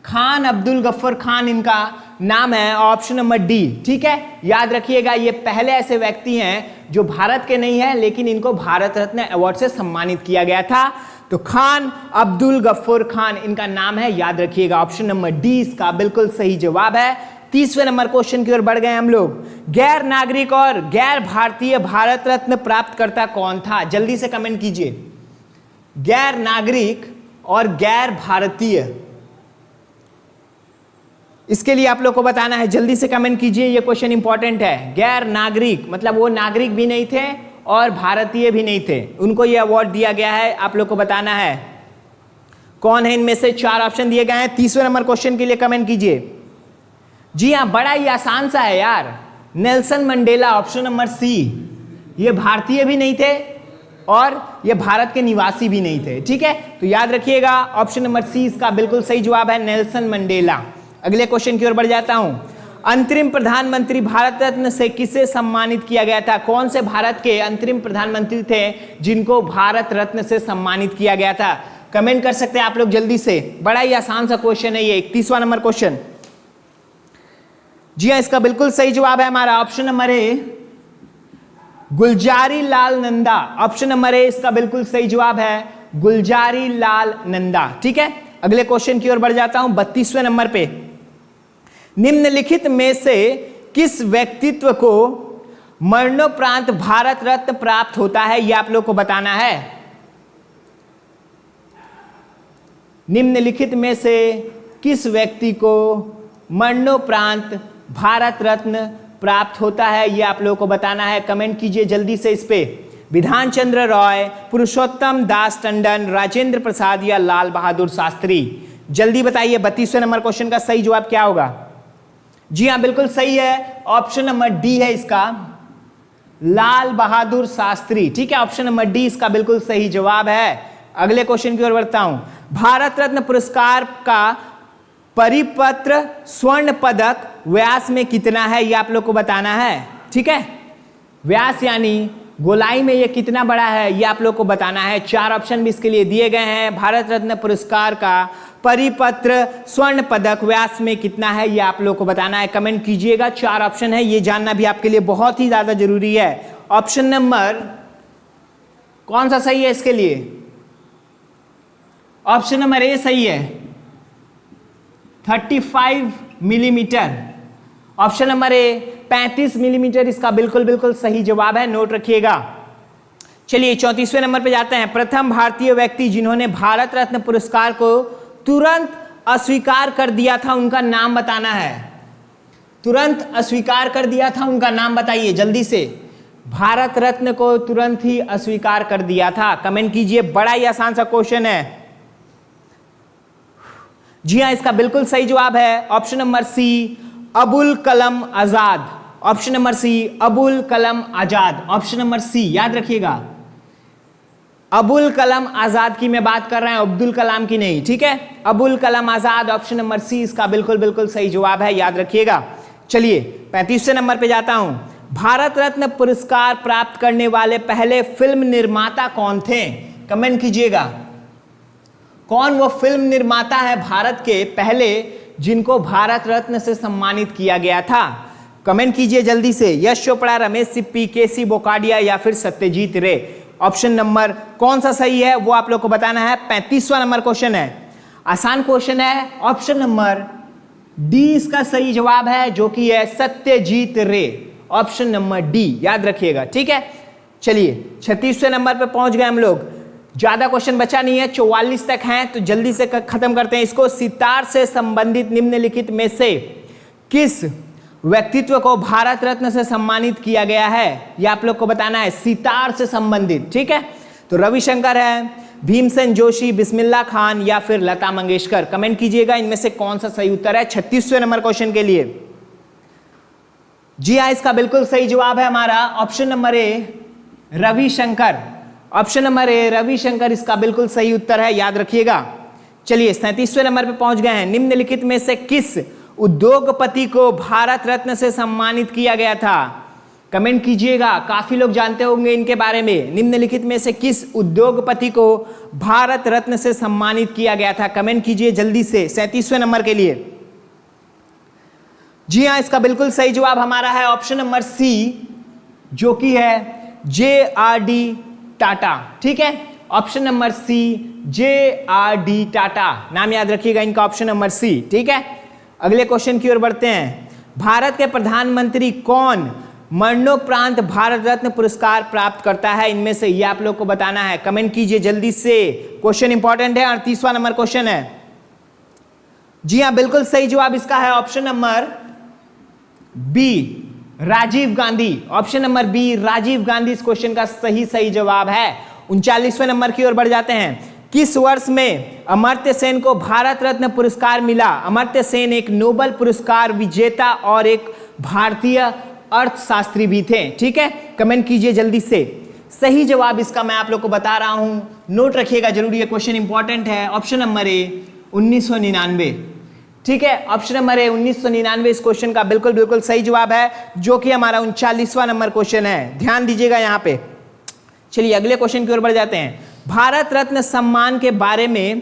Khan Abdul Ghaffar Khan इनका नाम है, ऑप्शन नंबर डी, ठीक है। याद रखिएगा ये पहले ऐसे व्यक्ति हैं जो भारत के नहीं है लेकिन इनको भारत रत्न अवार्ड से सम्मानित किया गया था। तो खान अब्दुल गफ्फार खान इनका नाम है, याद रखिएगा ऑप्शन नंबर डी इसका बिल्कुल सही जवाब है। 30वें नंबर क्वेश्चन की ओर बढ़ गए हम लोग। गैर नागरिक और गैर भारतीय भारत रत्न प्राप्तकर्ता कौन था, जल्दी से कमेंट कीजिए। गैर नागरिक और गैर भारतीय, इसके लिए आप लोग को बताना है, जल्दी से कमेंट कीजिए, ये क्वेश्चन इंपॉर्टेंट है। गैर नागरिक मतलब वो नागरिक भी नहीं थे और भारतीय भी नहीं थे, उनको ये अवार्ड दिया गया है, आप लोग को बताना है कौन है। इनमें से 4 ऑप्शन दिए गए हैं। 30वें नंबर क्वेश्चन के लिए कमेंट कीजिए। जी हाँ, बड़ा ही आसान सा है यार, Nelson Mandela, option number C. ये भारतीय भी नहीं थे और ये भारत के निवासी भी नहीं थे, ठीक है। तो याद रखिएगा ऑप्शन नंबर सी इसका बिल्कुल सही जवाब है, नेल्सन मंडेला। अगले क्वेश्चन की ओर बढ़ जाता हूं। अंतरिम प्रधानमंत्री भारत रत्न से किसे सम्मानित किया गया था, कौन से भारत के अंतरिम प्रधानमंत्री थे जिनको भारत रत्न से सम्मानित किया गया था, कमेंट कर सकते हैं आप लोग जल्दी से। बड़ा ही आसान सा क्वेश्चन है ये, 31वां नंबर क्वेश्चन। जी हाँ, इसका बिल्कुल सही जवाब है हमारा ऑप्शन नंबर ए, गुलजारी लाल नंदा। ऑप्शन नंबर ए इसका बिल्कुल सही जवाब है, गुलजारी लाल नंदा, ठीक है। अगले क्वेश्चन की ओर बढ़ जाता हूं, 32वें नंबर पे। निम्नलिखित में से किस व्यक्तित्व को मरणोपरांत भारत रत्न प्राप्त होता है, यह आप लोग को बताना है। निम्नलिखित में से किस व्यक्ति को मरणोपरांत भारत रत्न प्राप्त होता है, ये आप लोगों को बताना है। कमेंट कीजिए जल्दी से इस पे। विधान चंद्र रॉय, पुरुषोत्तम दास टंडन, राजेंद्र प्रसाद या लाल बहादुर शास्त्री? जल्दी बताइए 32वें नंबर क्वेश्चन का सही जवाब क्या होगा? जी हाँ, बिल्कुल सही है, ऑप्शन नंबर डी है इसका, लाल बहादुर शास्त्री। ठीक है, ऑप्शन नंबर डी इसका बिल्कुल सही जवाब है। अगले क्वेश्चन की ओर बढ़ता हूं। भारत रत्न पुरस्कार का परिपत्र स्वर्ण पदक व्यास में कितना है, ये आप लोग को बताना है। ठीक है, व्यास यानी गोलाई में ये कितना बड़ा है, ये आप लोग को बताना है। 4 ऑप्शन भी इसके लिए दिए गए हैं। भारत रत्न पुरस्कार का परिपत्र स्वर्ण पदक व्यास में कितना है, ये आप लोग को बताना है। कमेंट कीजिएगा। 4 ऑप्शन है, ये जानना भी आपके लिए बहुत ही ज्यादा जरूरी है। ऑप्शन नंबर कौन सा सही है इसके लिए? ऑप्शन नंबर ए सही है, 35 मिलीमीटर। ऑप्शन नंबर ए 35 मिलीमीटर इसका बिल्कुल बिल्कुल सही जवाब है, नोट रखिएगा। चलिए 34वें नंबर पे जाते हैं। प्रथम भारतीय व्यक्ति जिन्होंने भारत रत्न पुरस्कार को तुरंत अस्वीकार कर दिया था, उनका नाम बताना है। तुरंत अस्वीकार कर दिया था, उनका नाम बताइए जल्दी से। भारत रत्न को तुरंत ही अस्वीकार कर दिया था। कमेंट कीजिए, बड़ा ही आसान सा क्वेश्चन है। जी हाँ, इसका बिल्कुल सही जवाब है ऑप्शन नंबर सी, अबुल कलाम आजाद। ऑप्शन नंबर सी, अबुल कलाम आजाद। ऑप्शन नंबर सी, याद रखिएगा, अबुल कलाम आजाद की मैं बात कर रहा हूं, अब्दुल कलाम की नहीं। ठीक है, अबुल कलाम आजाद, ऑप्शन नंबर सी इसका बिल्कुल बिल्कुल सही जवाब है, याद रखिएगा। चलिए 35वें नंबर पे जाता हूं। भारत रत्न पुरस्कार प्राप्त करने वाले पहले फिल्म निर्माता कौन थे? कमेंट कीजिएगा, कौन वो फिल्म निर्माता है भारत के पहले जिनको भारत रत्न से सम्मानित किया गया था? कमेंट कीजिए जल्दी से। यश चोपड़ा, रमेश सिप्पी, केसी बोकाडिया या फिर सत्यजीत रे? ऑप्शन नंबर कौन सा सही है वो आप लोग को बताना है। 35वां नंबर क्वेश्चन है, आसान क्वेश्चन है। ऑप्शन नंबर डी इसका सही जवाब है, जो कि है सत्यजीत रे। ऑप्शन नंबर डी, याद रखिएगा। ठीक है, चलिए 36वें नंबर पे पहुंच गए हम लोग। ज्यादा क्वेश्चन बचा नहीं है, 44 तक हैं, तो जल्दी से खत्म करते हैं इसको। सितार से संबंधित निम्नलिखित में से किस व्यक्तित्व को भारत रत्न से सम्मानित किया गया है, ये आप लोग को बताना है। सितार से संबंधित, ठीक है, तो रविशंकर है, भीमसेन जोशी, बिस्मिल्लाह खान या फिर लता मंगेशकर? कमेंट कीजिएगा इनमें से कौन सा सही उत्तर है 36वें नंबर क्वेश्चन के लिए। जी हाँ, इसका बिल्कुल सही जवाब है हमारा ऑप्शन नंबर ए, रविशंकर। ऑप्शन नंबर ए, रविशंकर इसका बिल्कुल सही उत्तर है, याद रखिएगा। चलिए 37वें नंबर पे पहुंच गए हैं। निम्नलिखित में से किस उद्योगपति को भारत रत्न से सम्मानित किया गया था? कमेंट कीजिएगा, काफी लोग जानते होंगे इनके बारे में। निम्नलिखित में से किस उद्योगपति को भारत रत्न से सम्मानित किया गया था? कमेंट कीजिए जल्दी से 37वें नंबर के लिए। जी हाँ, इसका बिल्कुल सही जवाब हमारा है ऑप्शन नंबर सी, जो कि है JRD टाटा। ठीक है, option number C, JRD Tata, नाम याद रखिएगा इनका, ऑप्शन नंबर सी। ठीक है, अगले क्वेश्चन की ओर बढ़ते हैं। भारत के प्रधानमंत्री कौन मरणोपरांत भारत रत्न पुरस्कार प्राप्त करता है? इनमें से ये आप लोग को बताना है। कमेंट कीजिए जल्दी से, क्वेश्चन इंपॉर्टेंट है। 38वां नंबर क्वेश्चन है। जी हाँ, बिल्कुल सही जवाब इसका है option number B, Rajiv Gandhi. Option number B, Rajiv Gandhi इस क्वेश्चन का सही जवाब है। 39वें नंबर की ओर बढ़ जाते हैं। किस वर्ष में अमर्त्य सेन को भारत रत्न पुरस्कार मिला? अमर्त्य सेन एक नोबेल पुरस्कार विजेता और एक भारतीय अर्थशास्त्री भी थे। ठीक है, कमेंट कीजिए जल्दी से। सही जवाब इसका मैं आप लोग को बता रहा हूं, नोट रखिएगा जरूरी है, क्वेश्चन इंपॉर्टेंट है। ऑप्शन नंबर ए, 1999। ठीक है, ऑप्शन नंबर ए 1999 इस क्वेश्चन का बिल्कुल बिल्कुल सही जवाब है, जो कि हमारा 39वां नंबर क्वेश्चन है। ध्यान दीजिएगा यहां पे। चलिए अगले क्वेश्चन की ओर बढ़ जाते हैं। भारत रत्न सम्मान के बारे में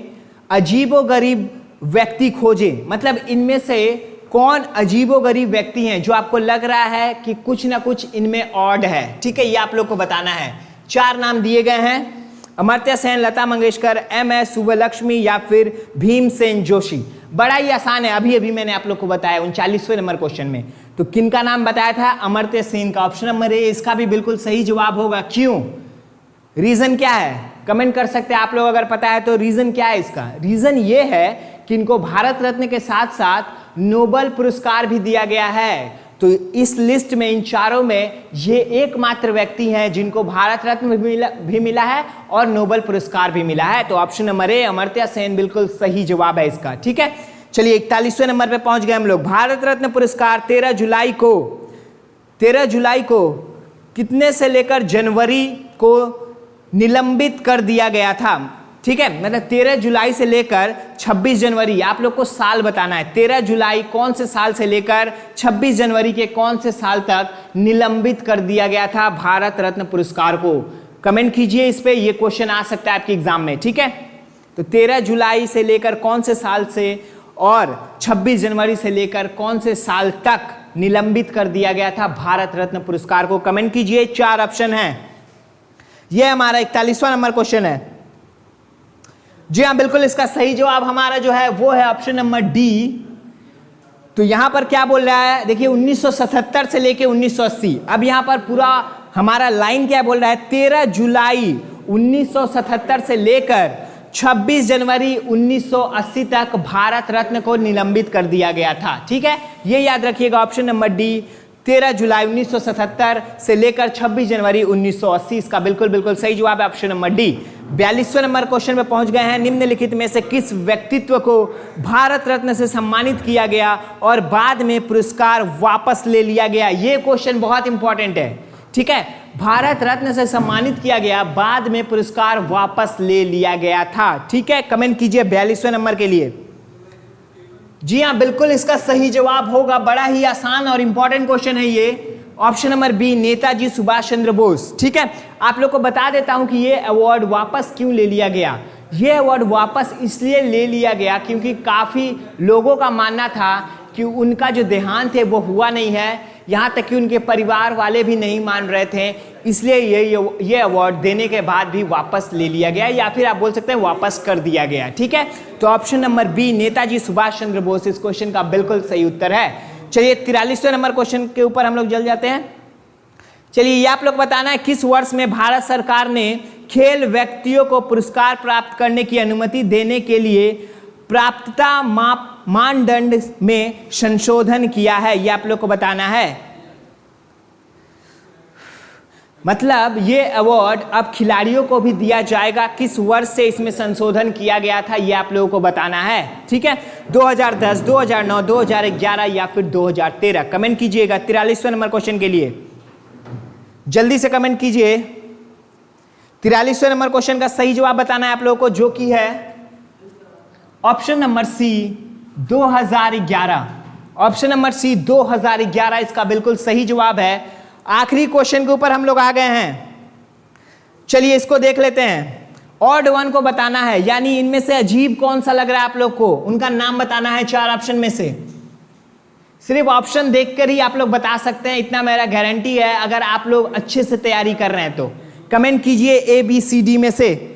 अजीबोगरीब व्यक्ति खोजे, मतलब इनमें से कौन अजीबोगरीब व्यक्ति हैं जो आपको लग रहा है कि कुछ ना कुछ इनमें ऑड है? ठीक है, ये आप लोग को बताना है। 4 नाम दिए गए हैं, अमर्त्य सेन, लता मंगेशकर, MS सुब्बलक्ष्मी या फिर भीमसेन जोशी। बड़ा ही आसान है, अभी अभी मैंने आप लोग को बताया 39वें नंबर क्वेश्चन में। तो किन का नाम बताया था? अमर्त्य सेन का। ऑप्शन नंबर ए इसका भी बिल्कुल सही जवाब होगा। क्यों? रीजन क्या है? कमेंट कर सकते हैं आप लोग अगर पता है तो। रीजन क्या है इसका? रीजन ये है कि इनको भारत रत्न के साथ साथ नोबेल पुरस्कार भी दिया गया है। तो इस लिस्ट में, इन चारों में ये एकमात्र व्यक्ति हैं जिनको भारत रत्न भी मिला है और नोबेल पुरस्कार भी मिला है। तो ऑप्शन नंबर ए अमर्त्य सेन बिल्कुल सही जवाब है इसका। ठीक है, चलिए 41वें नंबर पे पहुंच गए हम लोग। भारत रत्न पुरस्कार 13 जुलाई को कितने से लेकर जनवरी को निलंबित कर दिया गया था? ठीक है, मतलब 13 जुलाई से लेकर 26 जनवरी, आप लोग को साल बताना है। 13 जुलाई कौन से साल से लेकर 26 जनवरी के कौन से साल तक निलंबित कर दिया गया था भारत रत्न पुरस्कार को? कमेंट कीजिए इस पे, ये क्वेश्चन आ सकता है आपके एग्जाम में। ठीक है, तो 13 जुलाई से लेकर कौन से साल से और 26 जनवरी से लेकर कौन से साल तक निलंबित कर दिया गया था भारत रत्न पुरस्कार को? कमेंट कीजिए, 4 ऑप्शन हैं। यह हमारा 41वां नंबर क्वेश्चन है। जी हाँ, बिल्कुल इसका सही जवाब हमारा जो है वो है ऑप्शन नंबर डी। तो यहां पर क्या बोल रहा है, देखिए 1977 से लेके 1980। अब यहां पर पूरा हमारा लाइन क्या बोल रहा है, 13 जुलाई 1977 से लेकर 26 जनवरी 1980 तक भारत रत्न को निलंबित कर दिया गया था। ठीक है, ये याद रखिएगा, ऑप्शन नंबर डी 13 जुलाई 1977 से लेकर 26 जनवरी 1980 इसका बिल्कुल सही जवाब है ऑप्शन नंबर डी। 42वें नंबर क्वेश्चन में पहुंच गए हैं। निम्नलिखित में से किस व्यक्तित्व को भारत रत्न से सम्मानित किया गया और बाद में पुरस्कार वापस ले लिया गया? ये क्वेश्चन बहुत इंपॉर्टेंट है। ठीक है, भारत रत्न से सम्मानित किया गया, बाद में पुरस्कार वापस ले लिया गया था। ठीक है, कमेंट कीजिए 42वें नंबर के लिए। जी हाँ, बिल्कुल इसका सही जवाब होगा, बड़ा ही आसान और इंपॉर्टेंट क्वेश्चन है ये, option number B Netaji Subhash Chandra Bose. ठीक है, आप लोग को बता देता हूं कि ये अवार्ड वापस क्यों ले लिया गया। ये अवार्ड वापस इसलिए ले लिया गया क्योंकि काफी लोगों का मानना था कि उनका जो देहांत है वो हुआ नहीं है, यहाँ तक कि उनके परिवार वाले भी नहीं मान रहे थे, इसलिए ये अवार्ड देने के बाद भी वापस ले लिया गया, या फिर आप बोल सकते हैं वापस कर दिया गया। ठीक है, तो option number B Netaji Subhash Chandra Bose इस क्वेश्चन का बिल्कुल सही उत्तर है। चलिए 43वें नंबर क्वेश्चन के ऊपर हम लोग जल जाते हैं। चलिए ये आप लोग बताना है, किस वर्ष में भारत सरकार ने खेल व्यक्तियों को पुरस्कार प्राप्त करने की अनुमति देने के लिए प्राप्तता मानदंड में संशोधन किया है? ये आप लोग को बताना है। मतलब ये अवार्ड अब खिलाड़ियों को भी दिया जाएगा, किस वर्ष से इसमें संशोधन किया गया था ये आप लोगों को बताना है। ठीक है, 2010, 2009, 2011 या फिर 2013? कमेंट कीजिएगा 43वें नंबर क्वेश्चन के लिए, जल्दी से कमेंट कीजिए। 43वें नंबर क्वेश्चन का सही जवाब बताना है आप लोगों को, जो कि है option number C 2011। Option number C 2011 इसका बिल्कुल सही जवाब है। आखिरी क्वेश्चन के ऊपर हम लोग आ गए हैं। चलिए इसको देख लेते हैं। ऑड वन को बताना है, यानी इनमें से अजीब कौन सा लग रहा है आप लोग को, उनका नाम बताना है 4 ऑप्शन में से। सिर्फ ऑप्शन देखकर ही आप लोग बता सकते हैं, इतना मेरा गारंटी है, अगर आप लोग अच्छे से तैयारी कर रहे हैं तो। कमेंट कीजिए ए बी सी डी में से।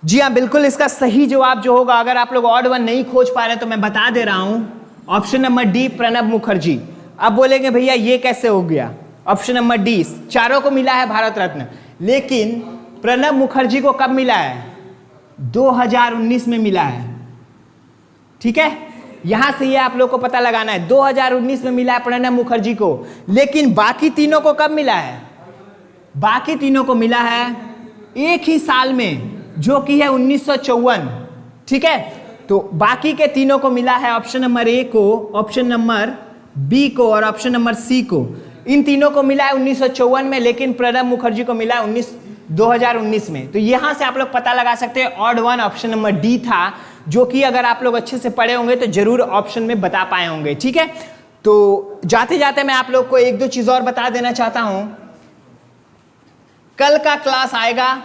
जी हाँ, बिल्कुल इसका सही जवाब जो होगा, अगर आप लोग ऑड वन नहीं खोज पा रहे तो मैं बता दे रहा हूं, option number D Pranab Mukherjee. अब बोलेंगे भैया ये कैसे हो गया? ऑप्शन नंबर डी, चारों को मिला है भारत रत्न, लेकिन प्रणब मुखर्जी को कब मिला है? 2019 में मिला है। ठीक है, यहां से ये आप लोग को पता लगाना है, 2019 में मिला है प्रणब मुखर्जी को, लेकिन बाकी तीनों को कब मिला है? बाकी तीनों को मिला है एक ही साल में, जो कि है 1954। ठीक है, तो बाकी के तीनों को मिला है ऑप्शन नंबर ए को, ऑप्शन नंबर बी को और ऑप्शन नंबर सी को। इन तीनों को मिला है 1954 में, लेकिन प्रणब मुखर्जी को मिला है 2019 में। तो यहां से आप लोग पता लगा सकते हैं odd one option number D था, जो कि अगर आप लोग अच्छे से पढ़े होंगे तो जरूर ऑप्शन में बता पाए होंगे। ठीक है, तो जाते जाते मैं आप लोग को 1-2 चीज और बता देना चाहता हूं। कल का क्लास आएगा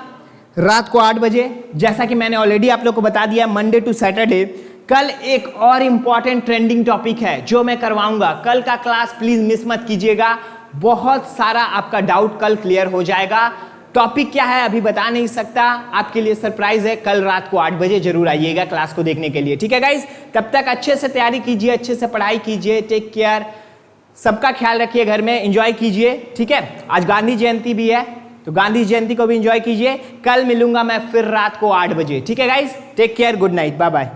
रात को 8 बजे, जैसा कि मैंने ऑलरेडी आप लोग को बता दिया, मंडे टू सैटरडे। कल एक और इंपॉर्टेंट ट्रेंडिंग टॉपिक है जो मैं करवाऊंगा। कल का क्लास प्लीज मिस मत कीजिएगा, बहुत सारा आपका डाउट कल क्लियर हो जाएगा। टॉपिक क्या है अभी बता नहीं सकता, आपके लिए सरप्राइज है। कल रात को 8 बजे जरूर आइएगा क्लास को देखने के लिए। ठीक है गाइज, तब तक अच्छे से तैयारी कीजिए, अच्छे से पढ़ाई कीजिए, टेक केयर, सबका ख्याल रखिए, घर में एंजॉय कीजिए। ठीक है, आज गांधी जयंती भी है, तो गांधी जयंती को भी एंजॉय कीजिए। कल मिलूंगा मैं फिर रात को 8 बजे, ठीक है guys, take care, good night, bye bye.